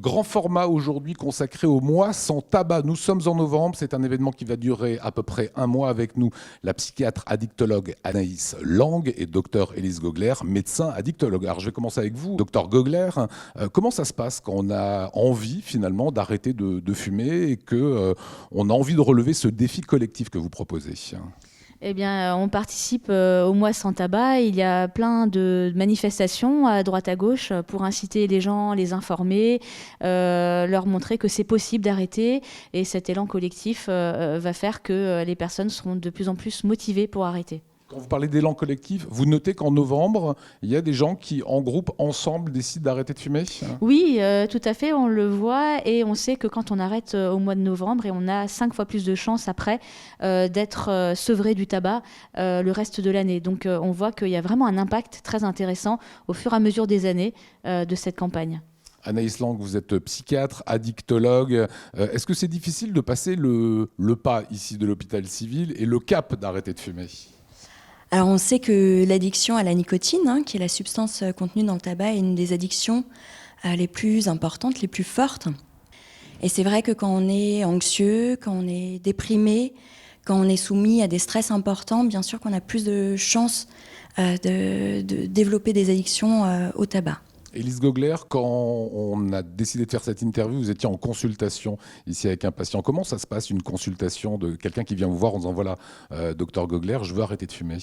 Grand format aujourd'hui consacré au mois sans tabac. Nous sommes en novembre, c'est un événement qui va durer à peu près un mois avec nous. La psychiatre addictologue Anaïs Lang et docteur Élise Gogler, médecin addictologue. Alors je vais commencer avec vous, docteur Gogler. Comment ça se passe quand on a envie finalement d'arrêter de fumer et qu'on a envie de relever ce défi collectif que vous proposez? Eh bien, on participe au mois sans tabac. Il y a plein de manifestations à droite à gauche pour inciter les gens, les informer, leur montrer que c'est possible d'arrêter. Et cet élan collectif va faire que les personnes seront de plus en plus motivées pour arrêter. Quand vous parlez d'élan collectif, vous notez qu'en novembre, il y a des gens qui, en groupe, ensemble, décident d'arrêter de fumer? Oui, tout à fait, on le voit et on sait que quand on arrête au mois de novembre, et on a 5 fois plus de chances après d'être sevré du tabac le reste de l'année. Donc on voit qu'il y a vraiment un impact très intéressant au fur et à mesure des années de cette campagne. Anaïs Lang, vous êtes psychiatre, addictologue. Est-ce que c'est difficile de passer le pas ici de l'hôpital civil et le cap d'arrêter de fumer? Alors on sait que l'addiction à la nicotine, qui est la substance contenue dans le tabac, est une des addictions les plus importantes, les plus fortes. Et c'est vrai que quand on est anxieux, quand on est déprimé, quand on est soumis à des stress importants, bien sûr qu'on a plus de chances de développer des addictions au tabac. Élise Gogler, quand on a décidé de faire cette interview, vous étiez en consultation ici avec un patient. Comment ça se passe, une consultation de quelqu'un qui vient vous voir en disant « Voilà, docteur Gogler, je veux arrêter de fumer ».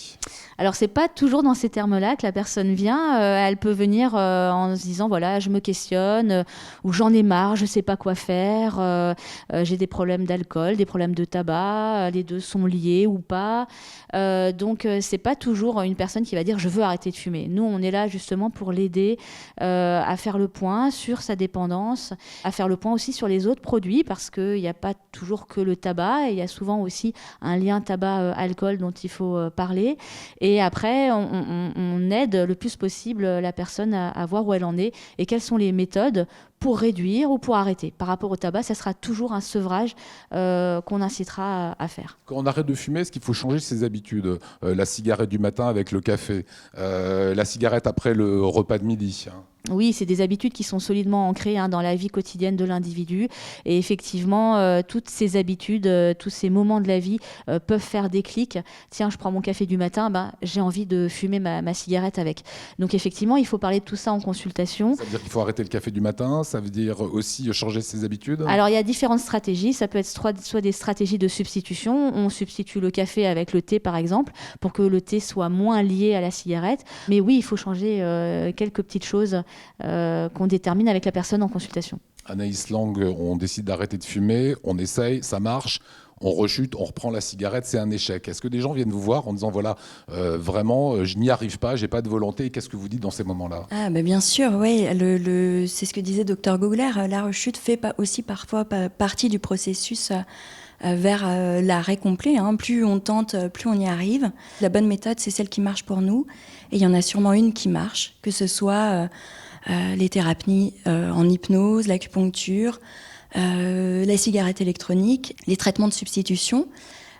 Alors, c'est pas toujours dans ces termes-là que la personne vient. Elle peut venir en se disant « Voilà, je me questionne, ou j'en ai marre, je sais pas quoi faire, j'ai des problèmes d'alcool, des problèmes de tabac, les deux sont liés ou pas ». Donc, c'est pas toujours une personne qui va dire « Je veux arrêter de fumer ». Nous, on est là justement pour l'aider à faire le point sur sa dépendance, à faire le point aussi sur les autres produits, parce qu'il n'y a pas toujours que le tabac, il y a souvent aussi un lien tabac-alcool dont il faut parler. Et après, on aide le plus possible la personne à voir où elle en est et quelles sont les méthodes pour réduire ou pour arrêter. Par rapport au tabac, ça sera toujours un sevrage qu'on incitera à faire. Quand on arrête de fumer, est-ce qu'il faut changer ses habitudes? La cigarette du matin avec le café, la cigarette après le repas de midi. Oui, c'est des habitudes qui sont solidement ancrées dans la vie quotidienne de l'individu. Et effectivement, toutes ces habitudes, tous ces moments de la vie peuvent faire déclic. Tiens, je prends mon café du matin, j'ai envie de fumer ma cigarette avec. Donc effectivement, il faut parler de tout ça en consultation. Ça veut dire qu'il faut arrêter le café du matin? Ça veut dire aussi changer ses habitudes? Alors, il y a différentes stratégies. Ça peut être soit des stratégies de substitution. On substitue le café avec le thé, par exemple, pour que le thé soit moins lié à la cigarette. Mais oui, il faut changer quelques petites choses qu'on détermine avec la personne en consultation. Anaïs Lang, on décide d'arrêter de fumer, on essaye, ça marche, on rechute, on reprend la cigarette, c'est un échec. Est-ce que des gens viennent vous voir en disant voilà, vraiment, je n'y arrive pas, j'ai pas de volonté, qu'est-ce que vous dites dans ces moments-là? Bien sûr, oui. C'est ce que disait docteur Gogler. La rechute fait aussi parfois partie du processus vers l'arrêt complet. Plus on tente, plus on y arrive. La bonne méthode, c'est celle qui marche pour nous. Et il y en a sûrement une qui marche, que ce soit les thérapies en hypnose, l'acupuncture, la cigarette électronique, les traitements de substitution,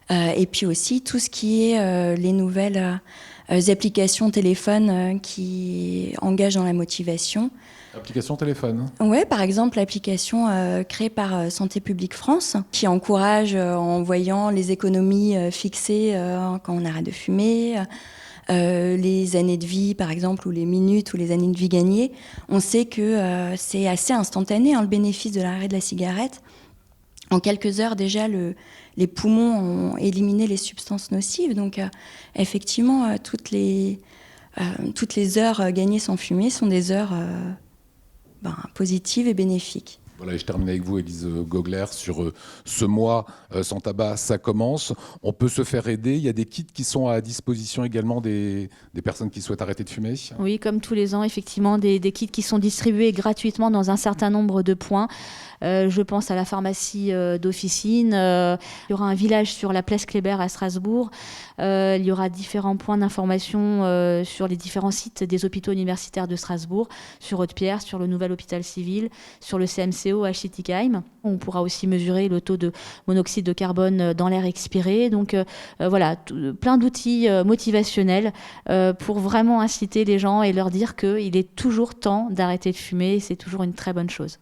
et puis aussi tout ce qui est les nouvelles applications téléphone qui engagent dans la motivation. Application téléphone? Oui, par exemple, l'application créée par Santé publique France, qui encourage en voyant les économies fixées quand on arrête de fumer, les années de vie, par exemple, ou les minutes ou les années de vie gagnées. On sait que c'est assez instantané, le bénéfice de l'arrêt de la cigarette. En quelques heures, déjà, les poumons ont éliminé les substances nocives. Donc, effectivement, toutes les heures gagnées sans fumer sont des heures positives et bénéfiques. Voilà, et je termine avec vous, Élise Gogler, sur ce mois sans tabac, ça commence. On peut se faire aider. Il y a des kits qui sont à disposition également des personnes qui souhaitent arrêter de fumer. Oui, comme tous les ans, effectivement, des kits qui sont distribués gratuitement dans un certain nombre de points. Je pense à la pharmacie d'officine. Il y aura un village sur la place Kléber à Strasbourg. Il y aura différents points d'information sur les différents sites des hôpitaux universitaires de Strasbourg, sur Haute-Pierre, sur le nouvel hôpital civil, sur le CMCO à Schittigheim. On pourra aussi mesurer le taux de monoxyde de carbone dans l'air expiré. Donc voilà, plein d'outils motivationnels pour vraiment inciter les gens et leur dire qu'il est toujours temps d'arrêter de fumer. C'est toujours une très bonne chose.